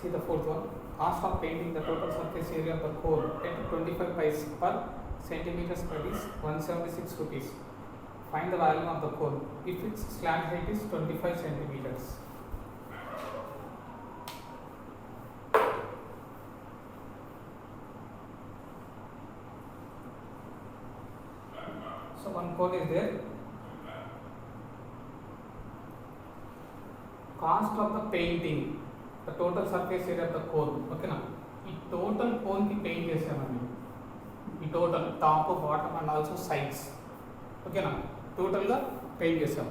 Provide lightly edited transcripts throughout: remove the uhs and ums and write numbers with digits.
See the fourth one. Cost of painting the total surface area of the core at 25 pice per centimeter square is 176 rupees. Find the value of the core if its slant height is 25 centimeters. So one core is there. Cost of the painting the total surface area of the cone. Okay na, ఈ total cone కి paint చేసామండి. ఈ total top bottom and also sides ఓకేనా, టోటల్గా paint చేసాం.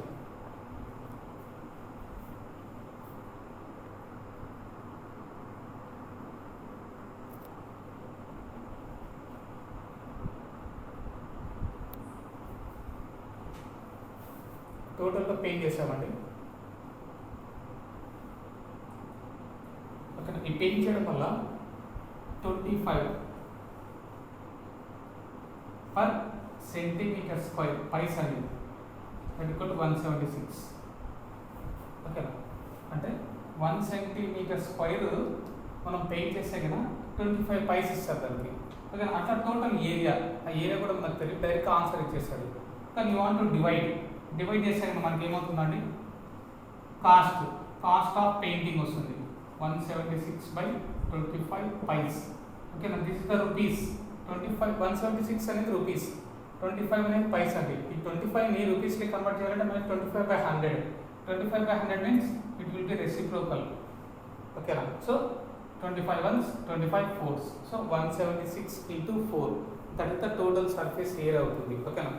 టోటల్గా paint చేసామండి. ఓకేనా, ఈ పెయింట్ చేయడం వల్ల 25 పర్ సెంటీమీటర్ స్క్వేర్ పైస్ అనేది దట్ ఈక్వల్ టు 176. ఓకేనా, అంటే 1 సెంటీమీటర్ స్క్వేర్ మనం పెయింట్ చేస్తే కదా 25 పైస్ ఇస్తారు దానికి. ఓకేనా, అట్లా టోటల్ ఏరియా, ఆ ఏరియా కూడా మనకు తెలియదు, డైరెక్ట్ ఆన్సర్ ఇచ్చేస్తాడు. కానీ యూ వాంట్ టు డివైడ్ చేస్తే కదా మనకి ఏమవుతుందండి, కాస్ట్ ఆఫ్ పెయింటింగ్ వస్తుంది 176/25 పైస్. ఓకేనా, దిస్ ఇస్ ద రూపీస్. 176 అనేది రూపీస్, 25 అనేది పైస్ అండి. ఈ 25ని రూపీస్కి కన్వర్ట్ చేయాలంటే మనకి 25/100. 25/100 means it will be reciprocal. ఓకేనా, so 25 ones 25 fours, so 176 into 4 that is the total surface area అవుతుంది. ఓకేనా,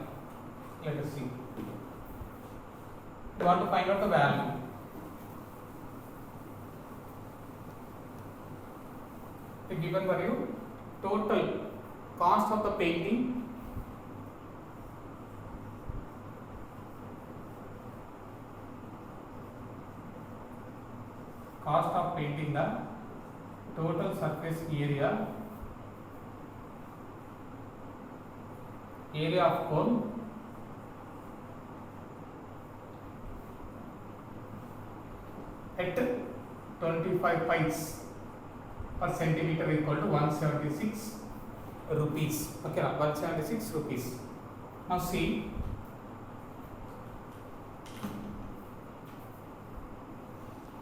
let us see. You want to find out the value. The given value, total cost of the painting the total surface area of cone at 25 pies per centimeter equal to 176 rupees. Okay, 176 rupees. Now see,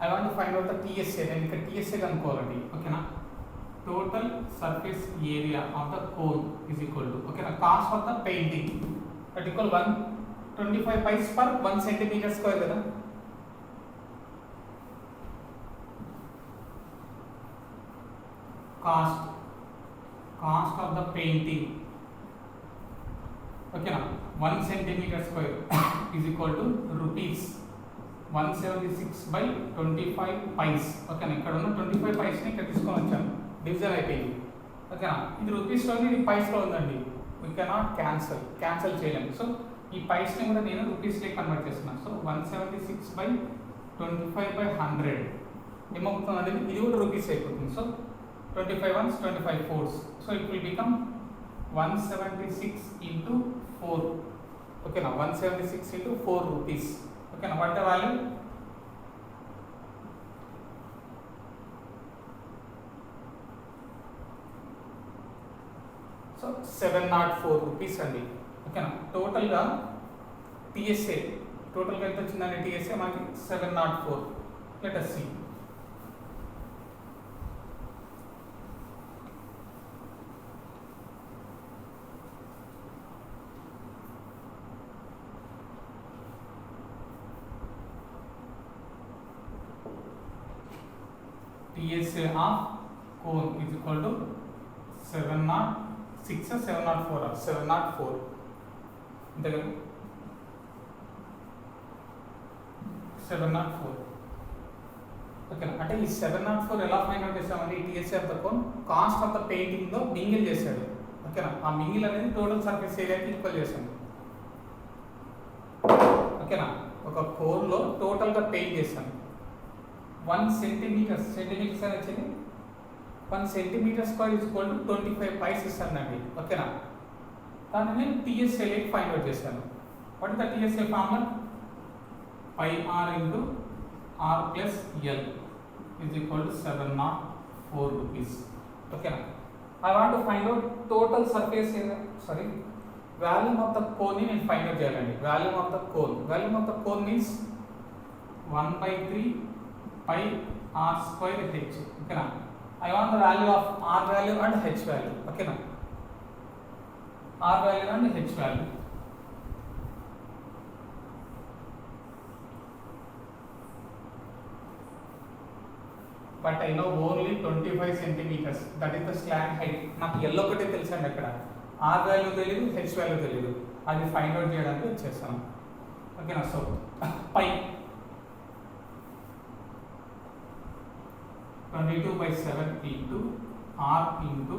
I want to find out the TSA. Then you can TSA కనుక్కోవాలండి. ఓకేనా, total surface area of the cone is equal to, ఓకేనా, cost of the painting that equal 125 pies per 1 centimeter square కదా. Cost of the painting, okay na, 1 centimeter square is equal to rupees 176/25 pies. okay na, ఇక్కడ ఉన్న 25 pies ని ఇక్కడ తీసుకొని వచ్చాను, division అయిపోయింది. ఓకేనా, ఇది రూపీస్ లో ఇది పైస్ లో ఉందండి, we cannot క్యాన్సిల్ చేయలేము. సో ఈ పైస్ ని కూడా నేను రూపీస్ కి కన్వర్ట్ చేస్తున్నాను. సో 176/25/100 ఏమవుతుందండి, ఇది కూడా రూపీస్ అయిపోతుంది. So 25 ones 25 fours, so it will become 176 into 4. okay now 176 into 4 rupees. okay now what the value, so 704 rupees అండి. okay now total గా TSA total గా ఎంత వచ్చిందండి, TSA మనకి 704. let us see. TSA of cone is equal to 706 or 704 or 704. ఇంతగా 704. ఓకేనా, అంటే ఈ 704 ఎలా ఫైండ్ అవుట్ చేసామండి, TSA of the cone cost of the painting లో మింగిల్ చేశాడు. ఓకేనా, ఆ మింగిల్ అనేది టోటల్ సర్ఫేస్ ఏరియాకి ఈక్వల్ చేసాము. ఓకేనా, ఒక కోన్ లో టోటల్ గా పెయింట్ చేశాను. 1 సెంటీమీటర్ అని వచ్చింది, 1 centimetre square is equal to 25 పైస్ ఇస్తానండి. ఓకేనా, దాన్ని నేను TSA ఫైండ్ అవుట్ చేశాను. What is the TSA formula, πr into r plus l. is equal to 704 rupees. Okay. I want to find out total surface area. Sorry, volume of the cone in find out cheyalandi. Volume of the cone. Volume of the cone means 1/3 pi r square h. Okay na. I want the value of r value and h value. Okay na. R value and h value. But I know only 25 centimeters. That is the slant height. నాకు yellow ఒకటే తెలుసండి అక్కడ. Are value తెలియదు, H value తెలియదు. అది find out చేయడానికి వచ్చేస్తాను. ఓకేనా? So pi 22/7 into r into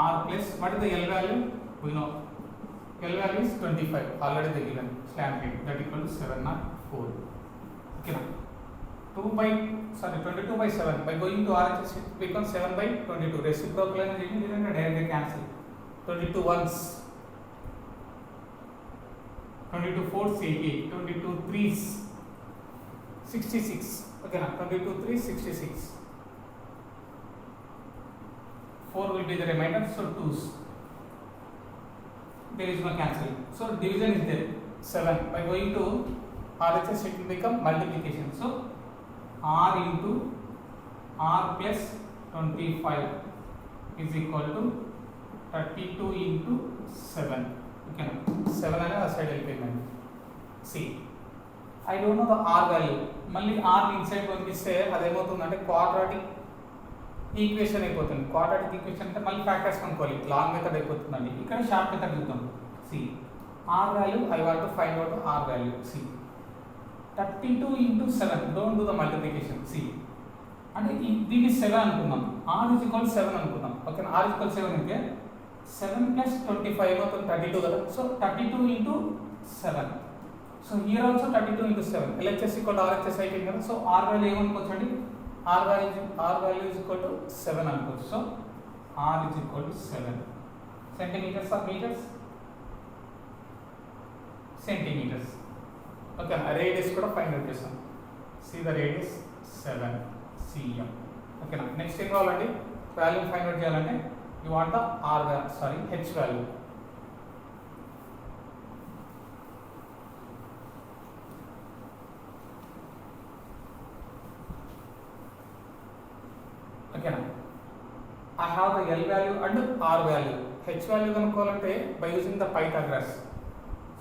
r plus what is the L value? We know L value is 25. Already they given slant height. That equal to 704. Okay na? 22/7 by going to RHS it becomes 7/22. Reciprocal and directly cancel. 22 ones, 22 fours 88, 22 threes 66. Okay na, 22 3 66. 4 will be the remainder, so 2's. There is no cancel. So division is there. 7 by going to RHS it will become multiplication. So r into r plus 25 is equal to 32 into 7. Okay na, 7 అనే ఆ side వెళ్ళిపోయిందండి. See, I don't know the r value. మళ్ళీ r inside పంపిస్తే అదేమవుతుందంటే quadratic equation అయిపోతుంది. Quadratic equation అంటే మళ్ళీ factors కనుక్కోవాలి. లాంగ్ మెథడ్ అయిపోతుందండి. ఇక్కడ షార్ట్ మెథడ్ వెళ్తాం. See, r value I want to find out the r value. See, 32 into 7. Don't do the multiplication. See, అంటే దీన్ని 7 అనుకుందాం. r is equal to 7 అనుకుందాం. Okay, r is equal to 7 అంటే 7 plus 25 అవుతుంది 32 కదా. So 32 into 7. So here also 32 into 7. LHS equal to RHS అయిపోయింది కదా. So r value ఏమనుకోవచ్చు అండి? r value is equal to 7 అనుకోవచ్చు. So r is equal to 7. Centimetres or metres? Centimetres. Okay, radius కూడా find out చేస్తాం. See the radius 7 cm. ఓకేనా? Next ఏం కావాలండి? Volume find out చేయాలంటే you want the h value. ఓకేనా? I have the L value and R value. H value కనుక్కోవాలంటే by using the Pythagoras.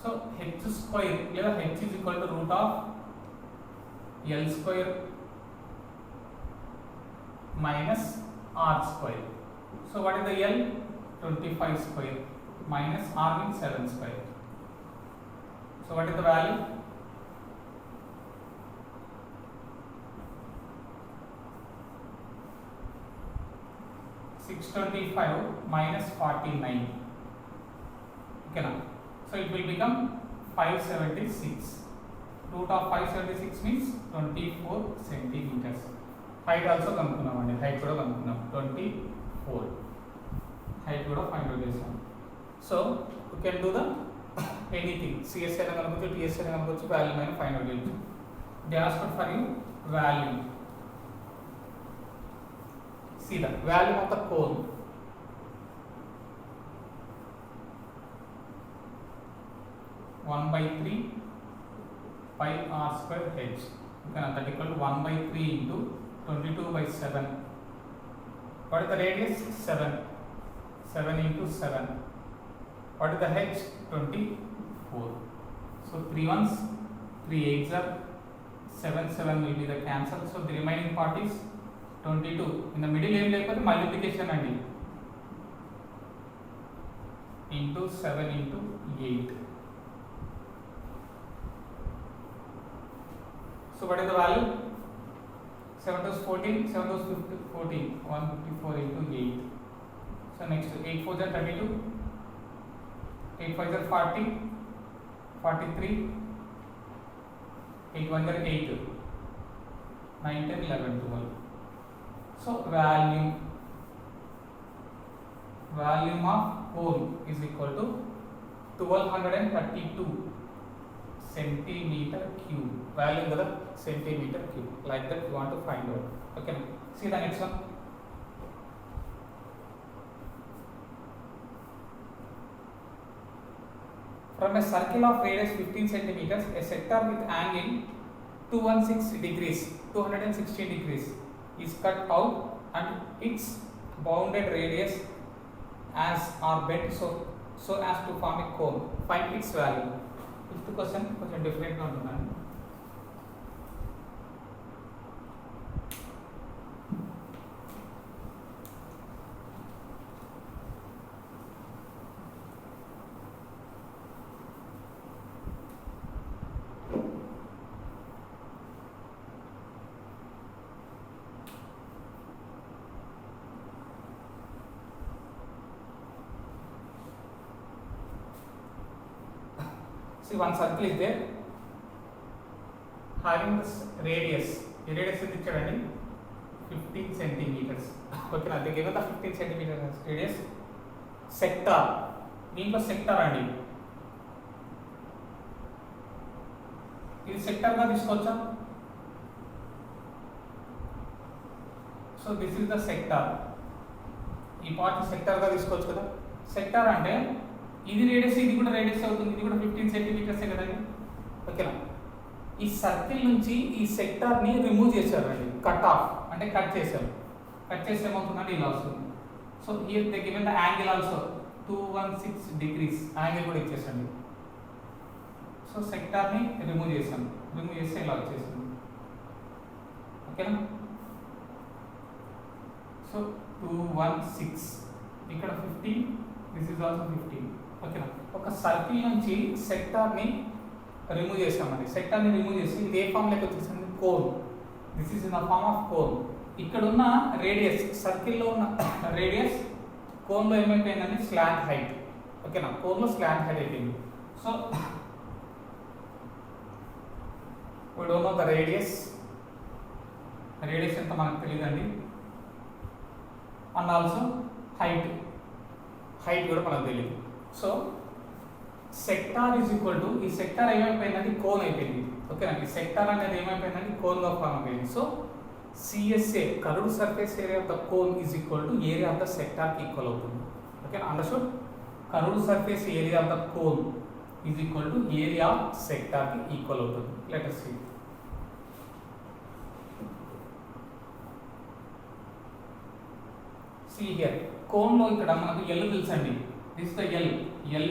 So h square లేదా h is equal to root of L square minus R square. So what is the L? 25 square minus R means 7 square. So what is the value? 625 minus 49. Okay now. So it will become 576. Root of 576 means 24 centimeters. Height also కనుక్కున్నామండి. height కూడా కనుక్కున్నాం 24. height కూడా find out చేసాం. So you can do the anything. CSI అయినా కనుక్కోవచ్చు, TSI అయినా కనుక్కోవచ్చు, volume అయినా find out చేయొచ్చు. They asked for you volume. See the value of the cone. One by 3 pi r square h. Okay, that equal to 1/3 into 22/7. What is the radius? 7. 7 into 7. What is the h? 24. So 3 ones, 3 8s are 7. 7 will be the cancel. So the remaining part is 22. In the middle ఏం లేకపోతే multiplication అండి. into 7 into 8. So what is the value? 7 to 14, 7 to 14, 154 into 8. So next 8 4s are 32, 8 5s are 40, 43, 8 1s are 8, 9 10 11 12. So volume of cone is equal to 1232 centimeter cube. Value in the centimeter cube. Like that you want to find out. Okay. See the next one. From a circle of radius 15 centimeters, a sector with angle 216 degrees, 216 degrees is cut out and its bounded radius as are bent so as to form a cone. Find its value. Fifth question కొంచెం different గా ఉంటుందండి. See, one circle is there having this radius. The radius is ఇచ్చాడండి 15 centimeters. Okay, now they given the 15 centimeters radius. Sector. దీంట్లో sector అండి. ఇది sector గా తీసుకోవచ్చా? So this is the sector. ఈ పార్ట్ sector గా తీసుకోవచ్చు కదా. Sector అంటే ఇది రేడియస్, ఇది కూడా రేడియస్ అవుతుంది, ఇది కూడా 15 సెంటీమీటర్సే కదండి. ఓకేనా? ఈ సర్కిల్ నుంచి ఈ సెక్టార్ని రిమూవ్ చేశారండి, కట్ ఆఫ్ అంటే కట్ చేశారు. కట్ చేస్తే ఏమవుతుందంటే ఇలా వస్తుంది. So here they given the angle also 216 degrees angle కూడా ఇచ్చేసండి. సో సెక్టార్ని రిమూవ్ చేశాను, రిమూవ్ చేస్తే ఇలా వచ్చేసింది. ఓకేనా? సో 216 ఇక్కడ 15, దిస్ ఇస్ ఆల్సో 15. ఓకేనా? ఒక సర్కిల్ నుంచి సెక్టార్ని రిమూవ్ చేసామండి. సెక్టార్ని రిమూవ్ చేసి ఇది ఏ ఫామ్ లెక్క వచ్చేసింది? Cone. This is in the form of cone. ఇక్కడ ఉన్న రేడియస్, సర్కిల్లో ఉన్న రేడియస్ కోన్లో ఏమైపోయిందండి? Slant height. ఓకేనా? కోన్లో స్లాంట్ హైట్ అయిపోయింది. So we don't know the radius. Radius ఎంత మనకు తెలియదండి. అండ్ ఆల్సో హైట్ కూడా మనకు తెలియదు. So sector is equal to, ఈ సెక్టార్ ఏమైపోయిందండి? కోన్ అయిపోయింది. ఓకేనా? ఈ సెక్టార్ అనేది ఏమైపోయిందండి? కోన్గా ఫామ్ అయిపోయింది. So CSA, curved surface area of the cone is equal to area of the సెక్టార్కి ఈక్వల్ అవుతుంది. ఓకేనా? Understood? Curved surface area of the cone is equal to area of సెక్టార్కి ఈక్వల్ అవుతుంది. Let us see. See here, కోన్లో ఇక్కడ మనకు L తెలుసండి. This the L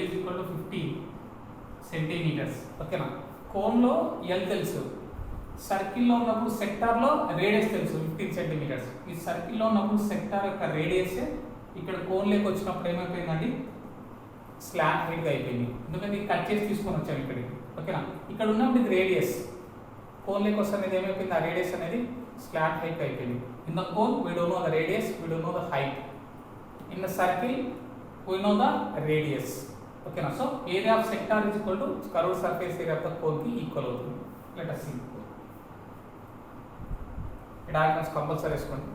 is equal to 15 centimetres. ఓకేనా? కోన్లో ఎల్ తెలుసు. సర్కిల్లో ఉన్నప్పుడు సెక్టార్లో రేడియస్ తెలుసు 15 సెంటీమీటర్స్. ఈ సర్కిల్లో ఉన్నప్పుడు సెక్టార్ యొక్క రేడియస్ ఇక్కడ కోన్లోకి వచ్చినప్పుడు ఏమైపోయిందండి? స్లాంట్ హైట్గా అయిపోయింది. ఎందుకంటే కట్ చేసి తీసుకొని వచ్చాము ఇక్కడికి. ఓకేనా? ఇక్కడ ఉన్నప్పుడు ఇది రేడియస్, కోన్లోకి వస్తుంది ఏమైపోయింది? ఆ రేడియస్ అనేది స్లాంట్ హైట్ అయిపోయింది. In the cone we don't know the radius, we don't know the height. In the circle we know the radius. Okay na? So area of sector is equal to curved surface area of the cone ki equal avutundi. Let us see. ఈ diagrams compulsory వేసుకోండి.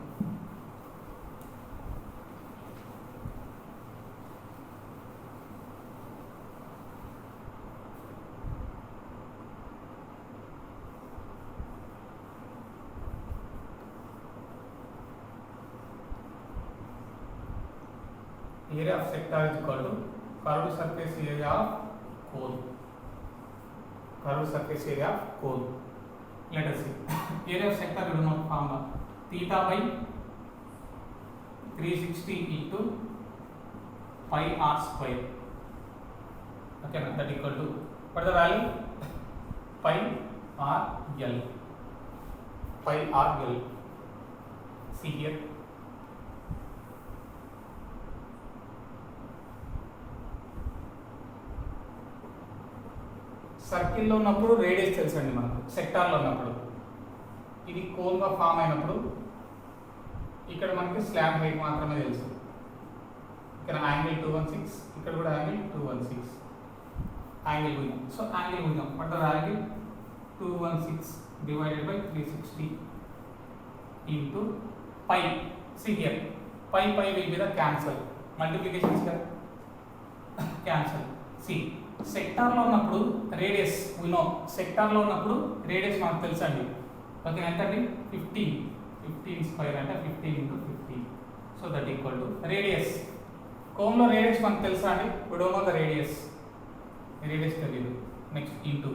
Area of sector is equal to curved surface area of cone. Curved surface area of cone. Let us see. Area of sector we do not formula. Theta by 360 into pi r square. Okay, that equal to what is the value? Pi r l. Pi r l. See here. సర్కిల్లో ఉన్నప్పుడు radius తెలుసండి మనకు. సెక్టార్లో ఉన్నప్పుడు ఇది కోన్గా form అయినప్పుడు ఇక్కడ మనకి స్లాబ్ హైట్ మాత్రమే తెలుసు. ఇక్కడ యాంగిల్ 216, ఇక్కడ కూడా యాంగిల్ 216. యాంగిల్ విన్నాం. సో యాంగిల్ విన్నాం. What the angle? 216 divided by 360 into pi. See here, pi will be the cancel. Multiplication is cancel. See, సెక్టార్లో ఉన్నప్పుడు రేడియస్ వినో సెక్టార్లో ఉన్నప్పుడు రేడియస్ మనకు తెలుసండి. ఓకే ఎంత అండి 15 స్క్వేర్ అంటే 15 into 15. So that equal to radius. కోన్లో రేడియస్ మనకు తెలుసా అండి? We don't know the radius తెలియదు. Next into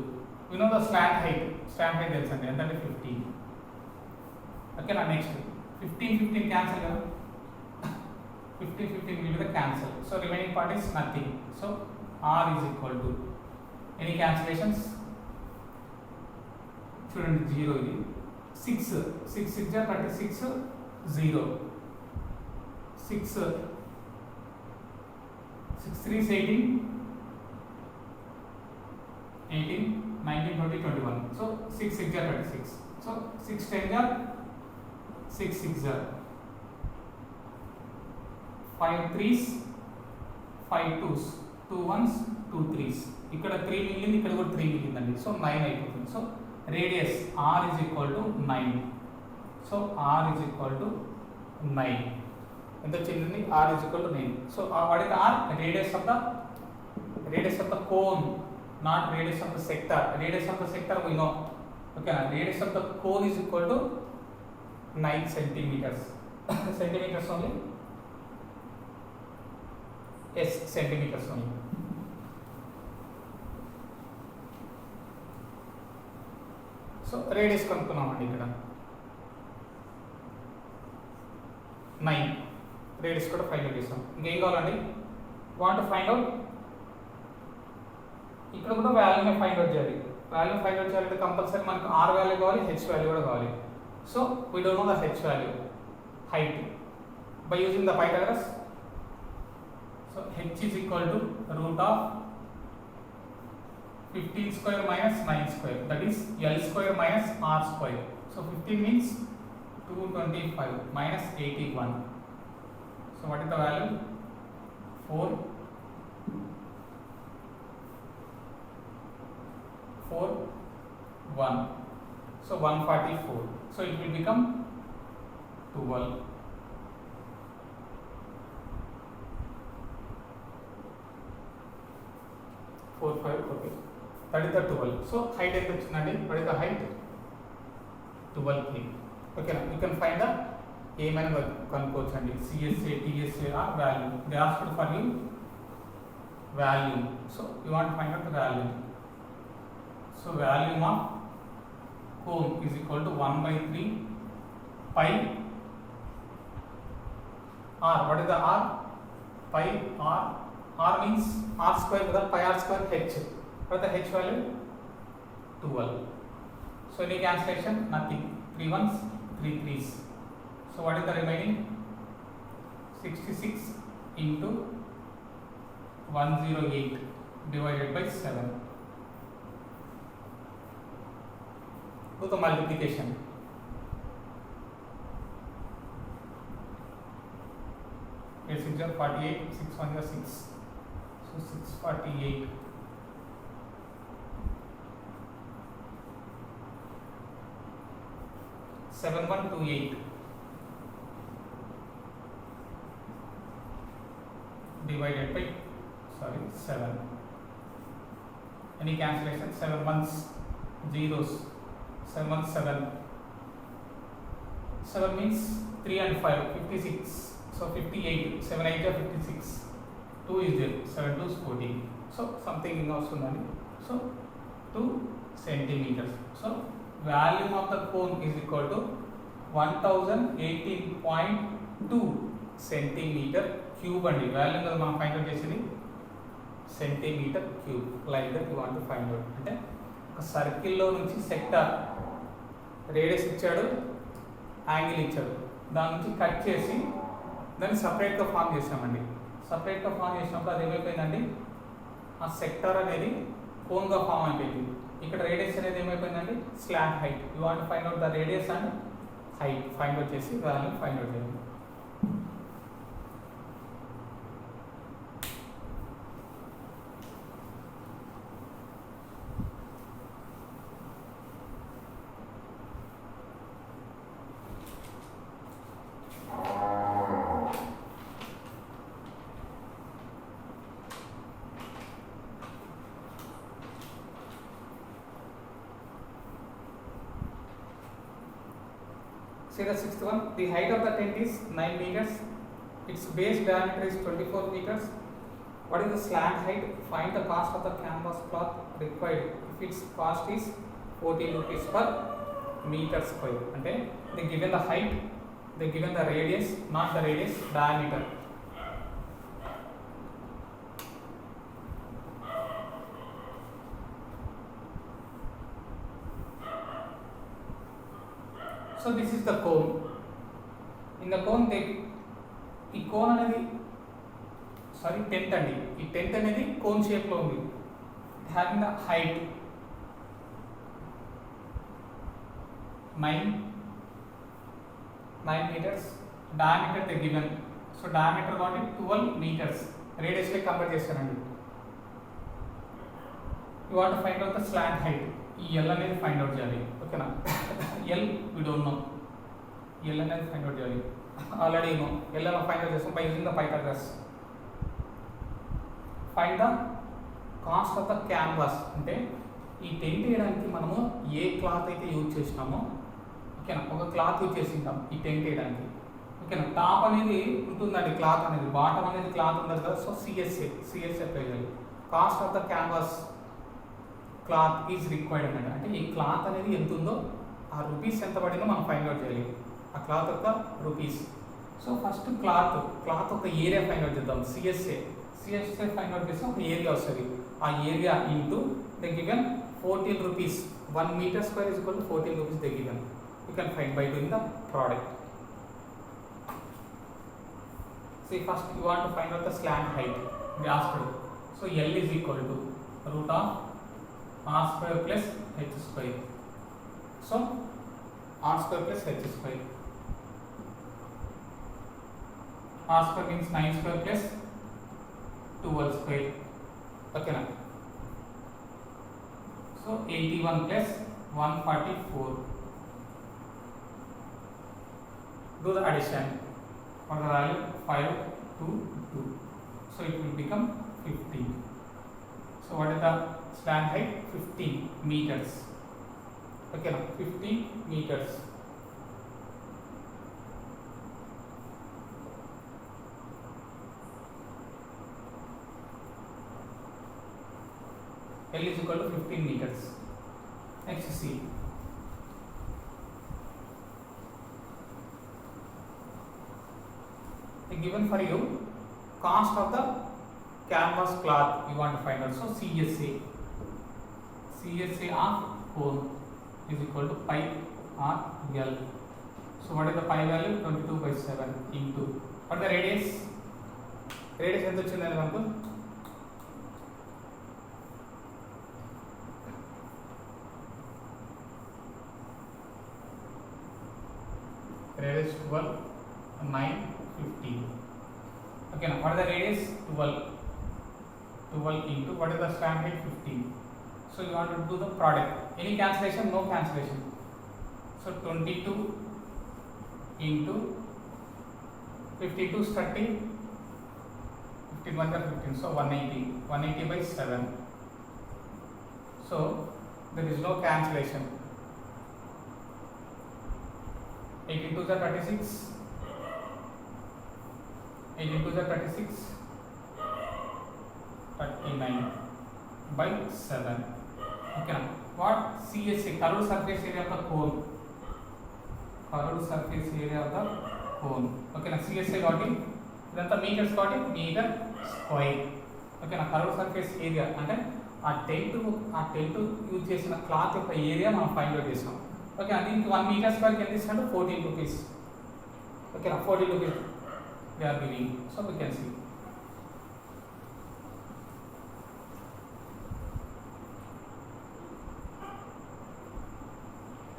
we know the slant height తెలుసు అండి ఎంత అంటే 15. ఓకేనా. నెక్స్ట్ 15 క్యాన్సిల్ కదా, 15 will be the cancel. So remaining part is nothing. So R is equal to any cancellations? చూడండి 0 ఇది 6 6 are 36 0 6 3 is 18 19 20 21. So 6 are 36. So 6 10 are 6 are 5 3s 5 2s 2 1s 2 3s. ఇక్కడ 3 మిగిలింది, ఇక్కడ కూడా 3 మిగిలిందండి. సో 9 అయిపోతుంది. So radius R is equal to 9. So R is equal to 9. ఎంత వచ్చింది? R is equal to 9. So what is R? Radius of the cone, not radius of the sector. Radius of the sector we know. Okay, radius of the cone is equal to 9 centimeters. Centimeters only. Yes, centimeters only. So radius కనుక్కున్నామండి. ఇక్కడ 9 radius కూడా find out చేసాం. ఇంకేం కావాలండి? Want find out, ఇక్కడ కూడా వాల్యూనే find out చేయాలి. Value find out చేయాలంటే కంపల్సరీ మనకు ఆర్ వాల్యూ కావాలి, హెచ్ వాల్యూ కూడా కావాలి. So we don't know the H value, height, by using the Pythagoras. So h is equal to root of 15 square minus 9 square, that is L square minus R square. So 15 means 225 minus 81. So what is the value? 4 1. So 144. So it will become 12. 4 5 okay, that is the 12. So height ఎంత వచ్చిందండి? what is the height? 12 feet. Okay, you can find the ఏమైనా కనుక్కోవచ్చు అండి. CSA TSA or value. They asked for you value. So you want to find out the value. So volume of cone is equal to 1/3 pi r. What is the r? Pi r. R means r square with pi r square h. What is the h value? 12. So any cancellation? Nothing. 3 1s 3 3s. So what is the remaining? 66 into 108 divided by 7. Do the multiplication. Here 6 are 48, 6 1 are 6. So 648. Seven 1 2 8 divided by 7. Any cancellation? 7 1s zeros. 7 1 7. 7 means 3 and 5 56. So 58. 7 8 are 56. 2 is there. 7 2 is 14. So something also money. So 2 centimeters. So volume of the cone is equal to 1018.2 centimeter cube and volume of మనం find out చేసేది centimetre cube. Like that you want to find out. అంటే ఒక సర్కిల్లో నుంచి sector radius ఇచ్చాడు, angle ఇచ్చాడు, దాని నుంచి కట్ చేసి దాన్ని సపరేట్గా ఫామ్ చేసామండి. సపరేట్గా ఫామ్ చేసినప్పుడు అది ఏమైపోయిందండి, ఆ సెక్టార్ అనేది కోన్గా ఫామ్ అయిపోయింది. ఇక్కడ రేడియస్ అనేది ఏమైపోయిందండి, slant height. You want find out the radius and height. Find out చేసి వాల్యూ ఫైండ్ అవుట్ చేయండి. See the sixth one. The height of the tent is 9 meters. Its base diameter is 24 meters. What is the slant height? Find the cost of the canvas cloth required if its cost is 14 rupees per meter square. అంటే they given the height, they given the radius, not the radius, diameter. So this is the cone. In the cone ఈ cone అనేది tent అండి. ఈ tent అనేది cone షేప్లో ఉంది. Having the height 9 meters, diameter they given. So diameter got it 12 meters. Radius కి convert చేస్తానండి. You want to find out the slant height. ఈ L అనేది ఫైండ్ అవుట్ చేయాలి. ఓకేనా? L we don't know. L అనేది find out చేయాలి. Already know. L అనేది find out చేస్తాం by using the Pythagoras. Find the cost of the canvas. అంటే ఈ టెంట్ వేయడానికి మనము ఏ క్లాత్ అయితే యూజ్ చేసినామో, ఓకేనా, ఒక క్లాత్ యూజ్ చేసింటాం ఈ టెంట్ వేయడానికి. ఓకేనా, టాప్ అనేది ఉంటుందండి, క్లాత్ అనేది, బాటమ్ అనేది క్లాత్ ఉండదు కదా. సో సిఎస్ఏ అప్లై చేయాలి. Cost of the canvas cloth is required అనమాట. అంటే ఈ క్లాత్ అనేది ఎంత ఉందో, ఆ రూపీస్ ఎంత పడిందో మనం ఫైండ్ అవుట్ చేయాలి. ఆ క్లాత్ యొక్క రూపీస్. సో ఫస్ట్ క్లాత్ ఒక ఏరియా ఫైండ్ అవుట్ చేద్దాం. సిఎస్ఏ ఫైండ్ అవుట్ చేస్తే ఒక ఏరియా వస్తుంది. ఆ area into the given 14 rupees. 1 meter square is equal to 14 rupees they given. You can find by doing the product. See, first you want to find out the slant height. We asked it. So L is equal to root of r square plus h square. So r square plus h square. R square means 9 square plus 12 square. Okay na? So 81 plus 144. Do the addition. For the value 5 to 2. So it will become 15. So what is the slant height? 15 meters. Okay, now 15 meters. L is equal to 15 meters. Next see. Given for you cost of the canvas cloth you want to find out. So CSA of cone is equal to pi r L. So what is the pi value? 22/7 into what is the radius? Radius ఎంత వచ్చిందండి మనకు? Radius 12, 9, 15. Okay, now what is the radius? 12 into what is the slant height? 15. So you want to do the product. Any cancellation? No cancellation. So 22 into 52 is 30, 51 is 15. So 180 by 7. So there is no cancellation. 8 into 36, 8 into 36, 39 by 7. Okay, now what CSA, curved surface area of the cone. Curved surface area of the cone. Okay, now CSA got it. Then the meters got it, meter square. Okay, now curved surface area అంటే ఆ tent use చేసిన cloth యొక్క area మనం find out చేసాం. Okay, దీనికి 1 meter square కి ఎంత ఇస్తాడు? 14 rupees. Okay, 14 rupees they are giving. So we can see.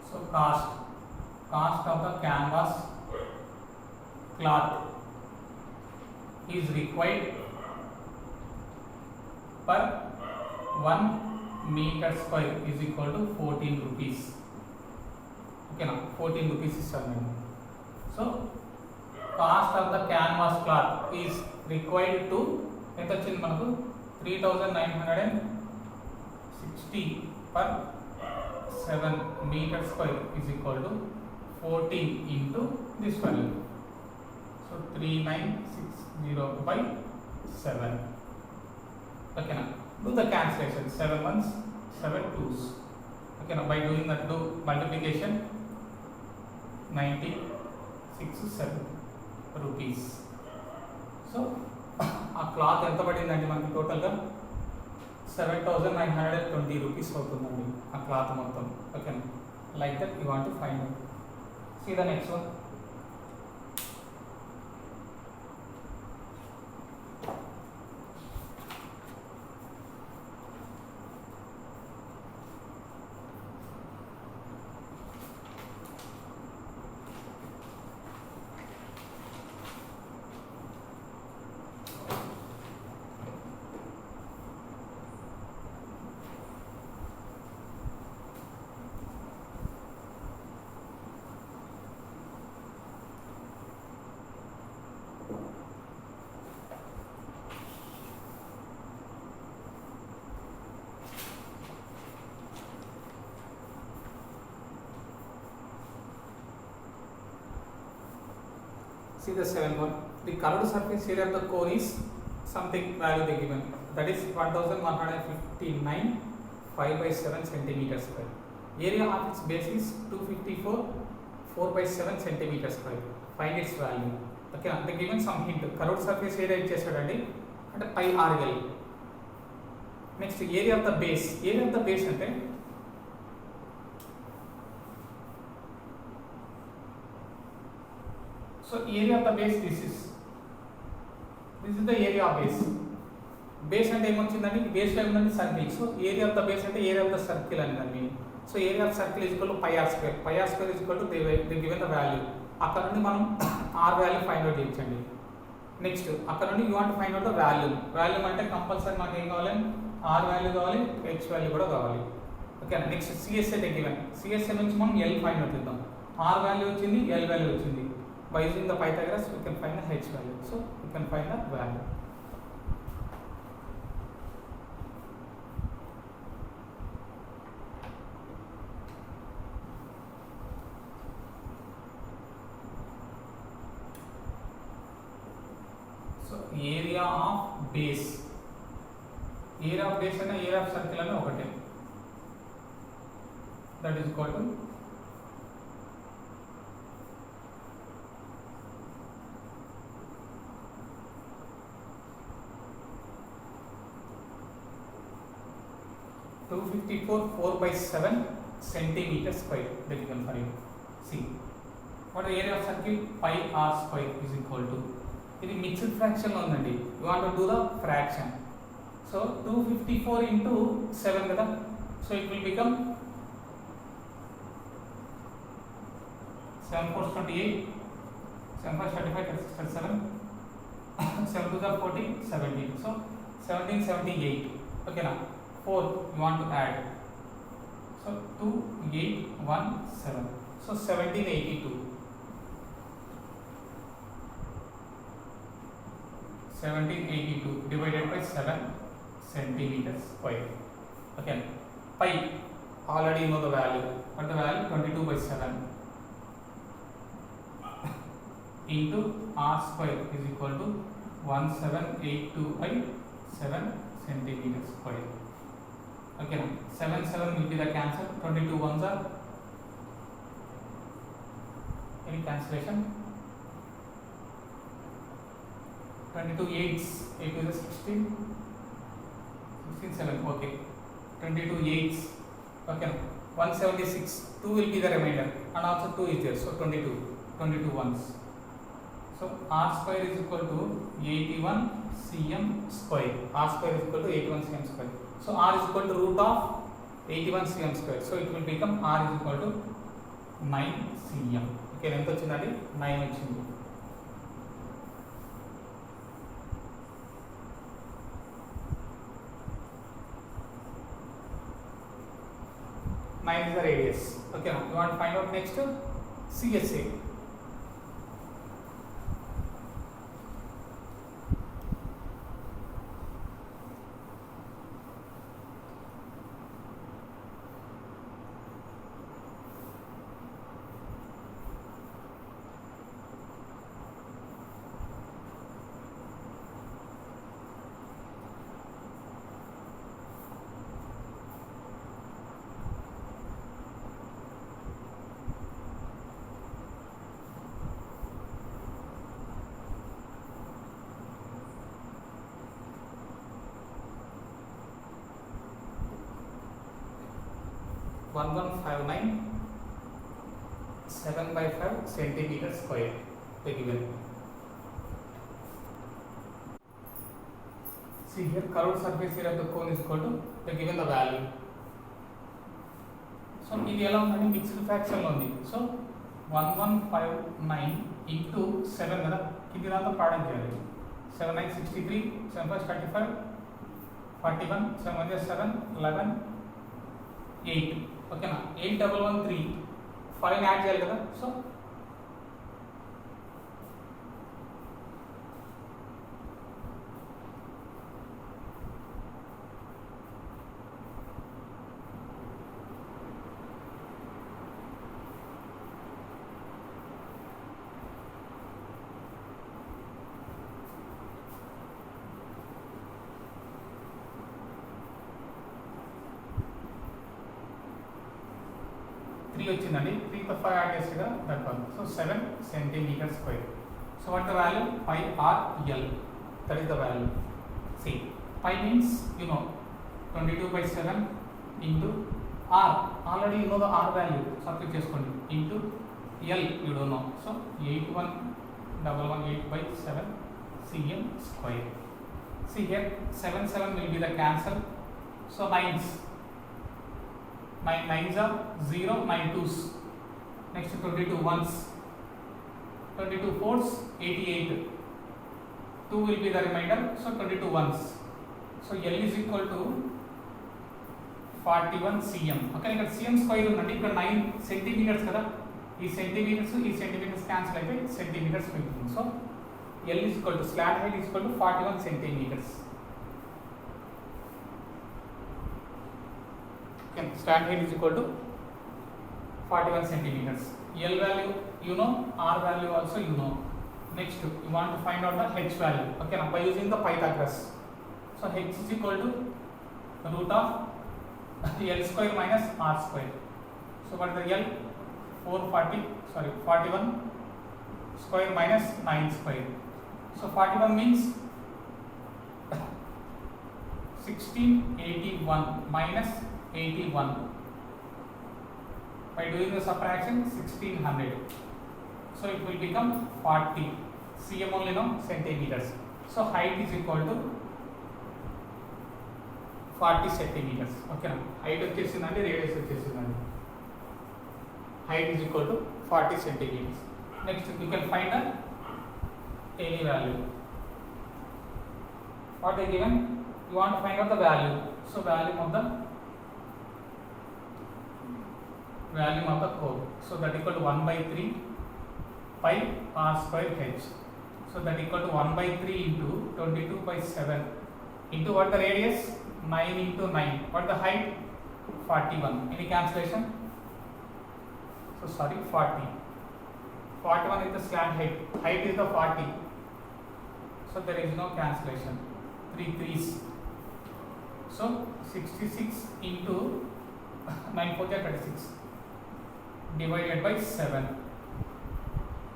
So cost of the canvas cloth is required per 1 meter square is equal to 14 rupees. Okay, now 14 rupees is something. So cost of the canvas cloth is required to ఎంత వచ్చింది మనకు? 3960 per 7 meter square is equal to 14 into this value. So 3960 by 7. Okay, now do the cancellation. 7 ones, 7 twos. Okay, now by doing that, do multiplication. 9067 rupees. So ఆ cloth ఎంత పడిందండి మనకి టోటల్గా 7920 rupees అవుతుందండి ఆ క్లాత్ మొత్తం. Okay, like that you want to find out. See the next one. See the 7th one. The curved surface area of the cone is something value they given. That is 1159 5 by 7 centimeters square. Area of its base is 254 4 by 7 centimeters square. Find its value. Okay, they given some hint. Curved surface area ఇచ్చేసాడండి అంటే pi ఆర్గల్. Next area of the base. Area of the base అంటే so area of the base this is the area of base. Base అంటే ఏమొచ్చిందండి, బేస్లో ఏముందండి circle. So area of the base అంటే area of the circle అని దాన్ని. So area of circle is equal to pi r square. Pi r square is equal to the given the value. అక్కడ నుండి మనం ఆర్ వాల్యూ ఫైండ్ అవుట్ చేయించండి. Next అక్కడ నుండి you want find out the volume. Volume అంటే compulsory మనకి ఏం కావాలి, ఆర్ వాల్యూ కావాలి, హెచ్ వాల్యూ కూడా కావాలి. Okay, next CSA they given. CSA నుంచి మనం ఎల్ ఫైండ్ అవుట్ చేద్దాం. ఆర్ వాల్యూ వచ్చింది, ఎల్ వాల్యూ వచ్చింది. By using the Pythagoras, we can find the h value. So we can find the value. So area of base. Area of base and area of circle and okate. That is equal to 254 4 by 7 centimeters square. That you can find. See, what is the area of circle? Pi r square is equal to. This mixed fraction unandi. You want to do the fraction. So 254 into 7 kada. So it will become 7 4 28, 7 5 35, 37, 7 2 40, 17. So 1778. Okay now. 4 you want to add, so 2817, so 1782 divided by 7 centimeters square. Okay, pi already know the value, but the value 22 by 7 into r square is equal to 1782 by 7 centimeters square. Okay, 7 7 will be the cancel. 22 ones are any cancellation. 22 8s, 8 is 16, 16 7. Okay, 22 8s. Okay, 176. 2 will be the remainder, and also 2 is there. So 22 ones. So r square is equal to 81 cm square. R square is equal to 81 cm square. So r is equal to root of 81 cm square. So it will become r is equal to 9 cm. Okay, ఎంత వచ్చిందండి, 9 వచ్చింది. Nine is the radius. Okay, now you want to find out next CSA. 1159 7 by 5 centimeter square. They given. See here, curved surface area of the cone is equal to, they given the value. So ఇది ఎలా ఉందండి, mixed fraction లో ఉంది. So 1159 into 7 కదా, కింది దాంతో పాడడం చేయాలి. 7 9 63 7 5 35 41 7 1 7 11 8 ఓకేనా. 8113 5 యాడ్ చేయాలి కదా. సో 3 వచ్చిందండి. 3 తో 5 యాడ్ చేస్తే కదా that one. So 7 centimetre square. So what the value? pi r l. That is the value. See, pi means you know 22/7 into r. Already you know the r value. Substitute చేసుకోండి. Into l you don't know. So 81118/7 cm square. See here 7 will be the cancel. So 9s. 9 9s are 0, 9 2s. Next 22 1s. 22 4s 88. 2 will be the remainder. So 22 1s. So L is equal to 41 cm. Okay, ఇక్కడ cm square ఉందండి. ఇక్కడ 9 centimetres కదా. ఈ centimetres cancel అయితే centimetres మిగులుతుంది. So L is equal to slant height is equal to 41 centimeters. Okay, slant height is equal to 41 centimeters. L value you know, R value also you know. Next you want to find out the H value. Okay, now by using the Pythagoras. So H is equal to root of L square minus R square. So what is the L? 41 square minus 9 square. So 41 means 1681 minus 81. By doing the subtraction 1600. So it will become 40 cm only, no centimeters. So height is equal to 40 centimeters. Okay, height వచ్చేసిందండి, radius వచ్చేసిందండి. Height is equal to 40 centimeters. Next you can find any value. What they given? You want to find out the value. So value of the cone. So that equal to 1/3 pi r square h. So that equal to 1/3 into 22/7 into what the radius? 9 into 9. What the height? 41. Any cancellation? So sorry, 40. 41 is the slant height. Height is the 40. So there is no cancellation. 3 3s. So 66 into 9 4 36 divided by 7.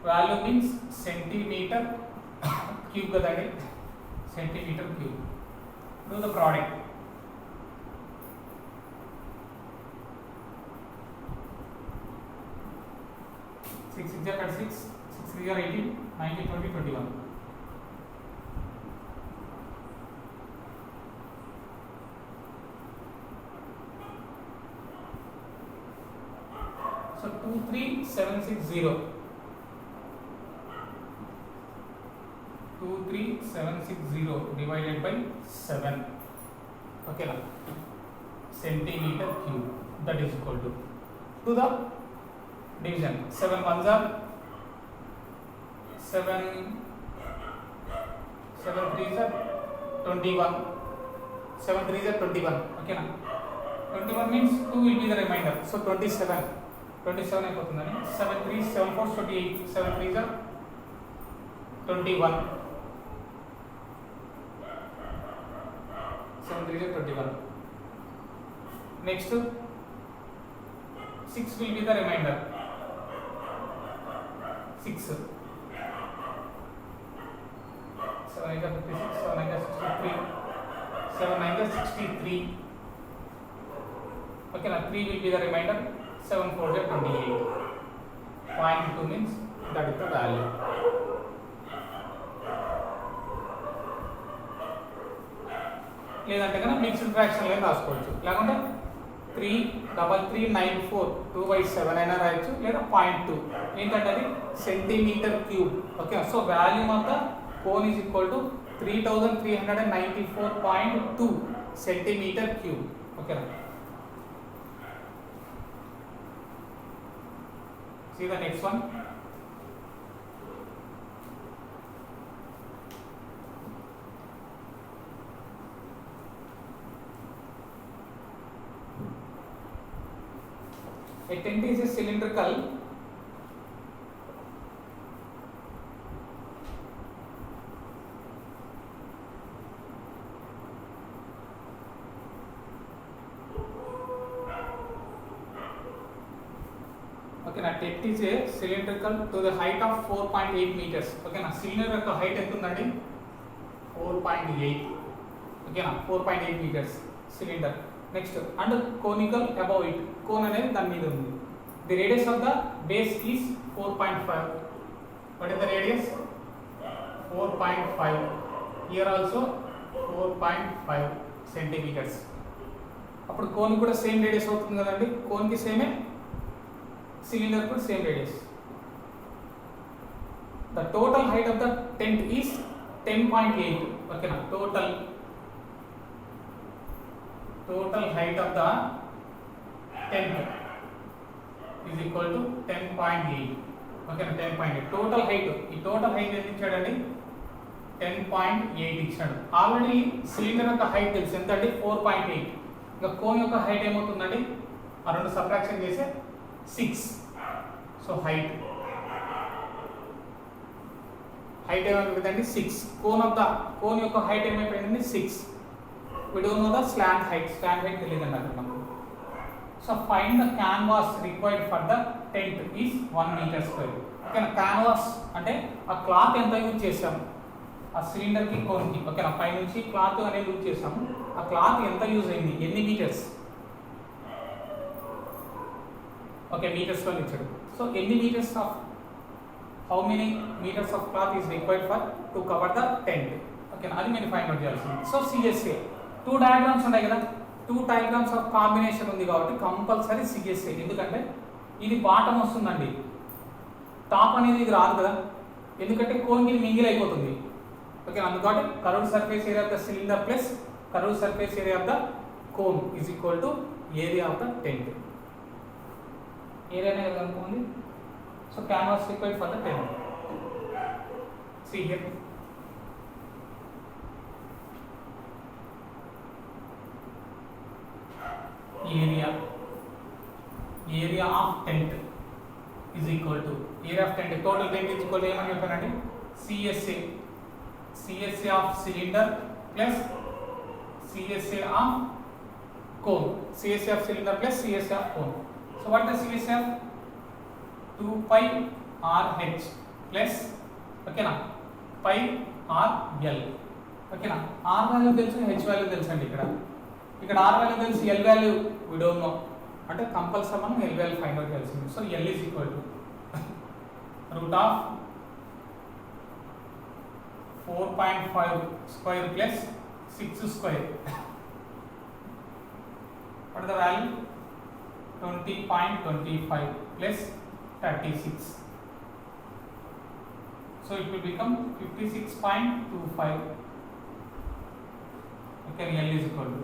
Value means centimeter cube kadandi. Centimeter cube. Do the product. 6 6 are 36, 6 3 are 18, 19 20 21. So 23760. 23760 divided by 7. Okay, now centimeter cube. That is equal to the division. 7 1s are 7 3s are 21. 7 3s are 21. Okay, now 21 means 2 will be the remainder. So 27 అయిపోతుందని 7 3s 7 4s 28. 7 3s are 21. 7 3s are 21. Next 6 will be the remainder. 6 7 8 56 7 9 63 7 9 63 Okay, now 3 will be the remainder. 7 4 is 28. 0.2 means that is the value. లేదంటే కనుక mixed fraction లో రాసుకోవచ్చు, లేకుంటే 33394 2/7 అయినా రాయొచ్చు, లేదా 0.2 ఏంటంటే అది centimetre cube. Okay, so volume of the cone is equal to 3394.2 centimetre cube. ఓకేనా, see the next one. A tent is a cylindrical okay na tent is a cylindrical to the height of 4.8 meters. okay na cylinder యొక్క height ఎంత ఉందండి 4.8. okay na 4.8 meters cylinder. Next and conical above it, cone అనేది దాని మీద ఉంది. The radius of the base is 4.5. What is the radius 4.5. Here also 4.5 centimetres. అప్పుడు cone కూడా same radius అవుతుంది కదండి, కోన్కి సేమే, సిలిండర్ కూడా same radius. The total height of the tent is 10.8. ఓకేనా, total height of the tent is equal to 10.8. okay na 10.8 total height. ఈ total height ఎంత ఇచ్చాడండి 10.8 ఇచ్చాడు. ఆల్రెడీ సిలిండర్ యొక్క హైట్ తెలుసు ఎంత అండి 4.8. ఇంకా కోన్ యొక్క హైట్ ఏమవుతుందండి, ఆ రెండు సబ్ట్రాక్షన్ చేస్తే 6. సో హైట్ ఏమైపోయిందండి 6. కోన్ యొక్క హైట్ ఏమైపోయిందండి 6. we don't know the slant height తెలియదండి అక్కడ మనకు. So find the canvas required for the tent is 1 metre square. ఓకేనా, క్యాన్వాస్ అంటే ఆ క్లాత్ ఎంత యూజ్ చేసాము ఆ సిలిండర్కి కోన్కి. ఓకేనా, పై నుంచి క్లాత్ అనేది యూజ్ చేసాము, ఆ క్లాత్ ఎంత యూజ్ అయింది, ఎన్ని మీటర్స్. ఓకే, మీటర్స్లో ఇచ్చాడు. సో ఎన్ని metres of how many metres of cloth is required for to cover the tent. ఓకేనా, అది మీరు ఫైండ్ అవుట్ చేయాల్సింది. సో సిఎస్ఏ 2 డయాగ్రామ్స్ ఉన్నాయి కదా, 2 డయాగ్రామ్స్ ఆఫ్ కాంబినేషన్ ఉంది కాబట్టి కంపల్సరీ సిఎస్ఏ. ఎందుకంటే ఇది బాటమ్ వస్తుందండి, టాప్ అనేది ఇది రాదు కదా, ఎందుకంటే కోన్కి మింగిల్ అయిపోతుంది. ఓకే, అందుకని curved surface area of the cylinder plus curved surface area of the cone is equal to area of the tent. ఏరియానే కదా అనుకోండి. So canvas required for the tent. See here area of tent is equal to area of tent, total tent is equal to ఏమని చెప్పానండి CSA of cylinder plus CSA of cone. CSA of cylinder plus CSA of cone. So what is the CSA of 2 pi RH plus okay na pi RL. okay na R value తెలుసు, H value తెలుసు అండి. ఇక్కడ R value తెలుసు, L value we don't know. అంటే compulsory మనం L value find out చేయాల్సింది. So L is equal to root of 4.5 square plus 6 square. What is the value? 20.25 plus 36. So it will become 56.25. Okay, L is equal to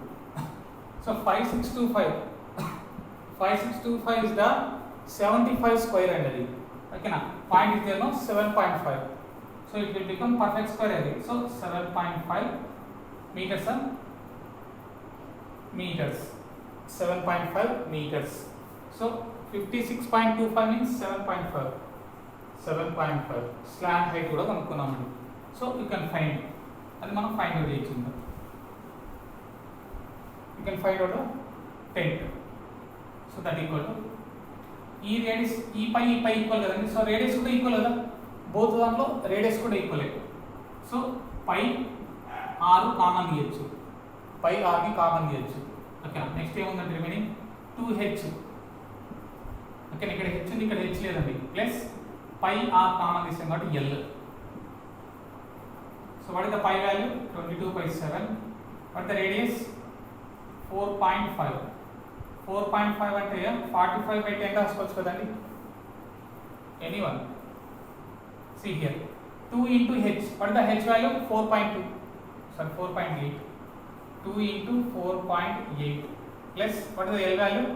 so 5625 is the 75 square and అది. okay na point is there no 7.5. so it will become perfect square area. so 7.5 meters and meters 7.5 meters. so 56.25 means 7.5 slant height కూడా కనుక్కున్నాము. so you can find అది మనం find out చేయొచ్చు. you can find out the tent. so that equal to ఈ radius ఈ pi equal కదండి. So radius కూడా equal కదా, both దాంట్లో రేడియస్ కూడా equal. So pi r common తీయచ్చు, పై ఆర్ని కామన్ తీయచ్చు. ఓకే, నెక్స్ట్ ఏముందంటే రిమైనింగ్ 2 2h, ఓకే, ఇక్కడ h ఉంది, ఇక్కడ h లేదండి, ప్లస్ పై ఆర్ కామన్ తీసాం కాబట్టి l. So what is the pi value? 22/7. What the radius? 4.5. 4.5 అంటే 45/10 రాసుకోవచ్చు కదండి. Anyone see here 2 into h. what is the h value? 4.2, sorry 4.8. 2 into 4.8 plus what is the l value?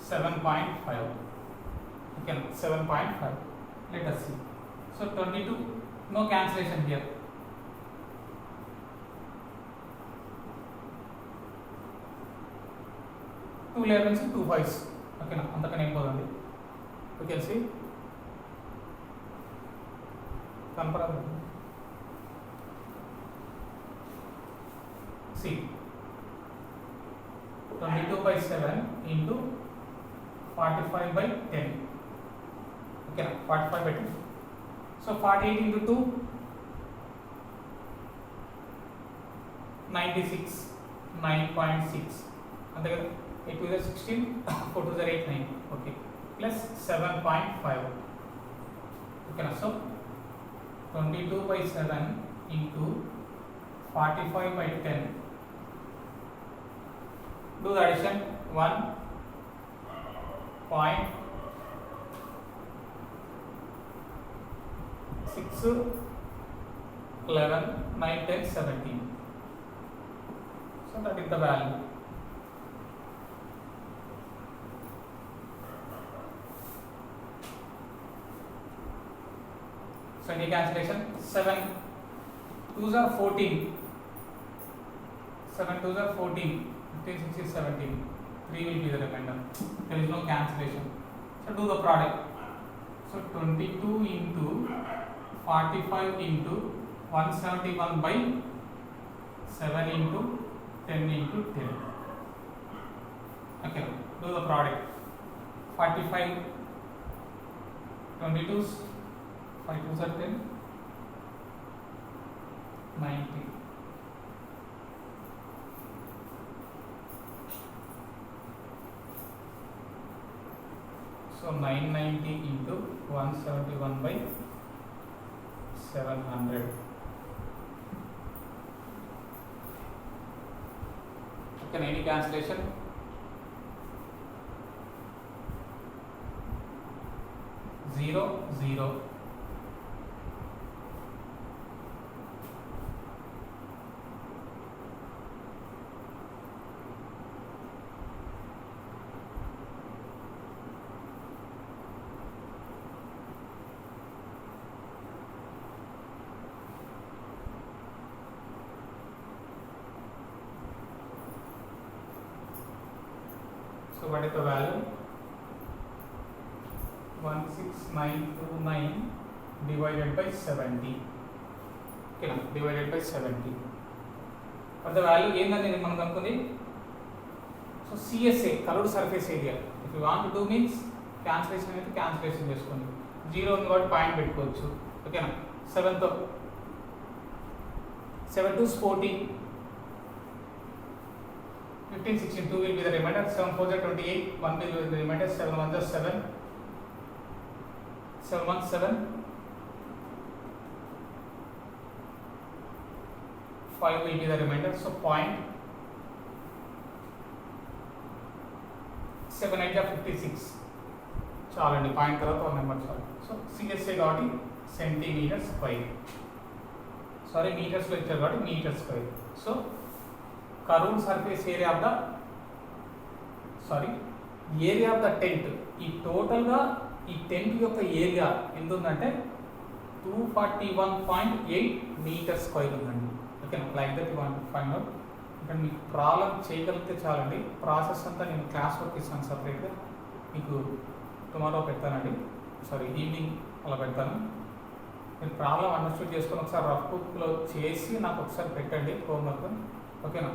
7.5. okay, 7.5. let us see. so 22, no cancellation here. 2 11s 2 5s. okay na antakane em podandi. you can see కంపరదు. see 22/7 into 45/10. okay na 45/10. so 48 into 2 96, 9.6 అంతే కదా. 8 to the 16, 4 to the 8, 9. okay, plus 7.5. okay na. so 22/7 into 45/10. do the addition. 1.6 11 9 10 17. so that is the value. so any cancellation? 7 2s are 14, 7 2s are 14, 15 6 is 17, 3 will be the remainder. there is no cancellation. so do the product. so 22 into 45 into 171/7 into 10 into 10. okay, do the product. 45 22s, 5 2s are 10, 90. so 990 into 171/700. okay, any cancellation? 0 0. so what is the value? 16929 divided by 70. okay na, divided by 70. what the value ఏందని మనం అనుకుంది? so CSA, colored surface area. if you want to do means cancellation అయితే cancellation చేసుకోండి. 0 ఉంది కాబట్టి point పెట్టుకోవచ్చు. ఓకేనా. 7 తో 7 2 14, 15 16, 2 will be the remainder. 7 4 are 28, 1 will be the remainder. 7 1 are 7, 7 1 7, 5 will be the remainder. so point 7 8 are 56. చాలండి, point తర్వాత 1 number చాలు. సో CSA కాబట్టి సెంటీమీటర్ స్క్వేర్, సారీ మీటర్స్లో ఇచ్చారు కాబట్టి metre square. So curved surface area of the area of the tent, ఈ టోటల్గా ఈ టెంట్ యొక్క ఏరియా ఎంత ఉందంటే 241.8 మీటర్ స్క్వేర్ ఉందండి. Okay, like that you want to find out. ఇక్కడ మీకు ప్రాబ్లం చేయగలిగితే చాలండి. ప్రాసెస్ అంతా నేను క్లాస్ వర్క్ ఇస్తాను సపరేట్గా, మీకు టుమారో పెడతానండి, సారీ ఈవినింగ్ అలా పెడతాను. మీరు ప్రాబ్లం అండర్స్టూడ్ చేసుకొని ఒకసారి రఫ్ బుక్లో చేసి నాకు ఒకసారి పెట్టండి హోంవర్క్. ఓకేనా.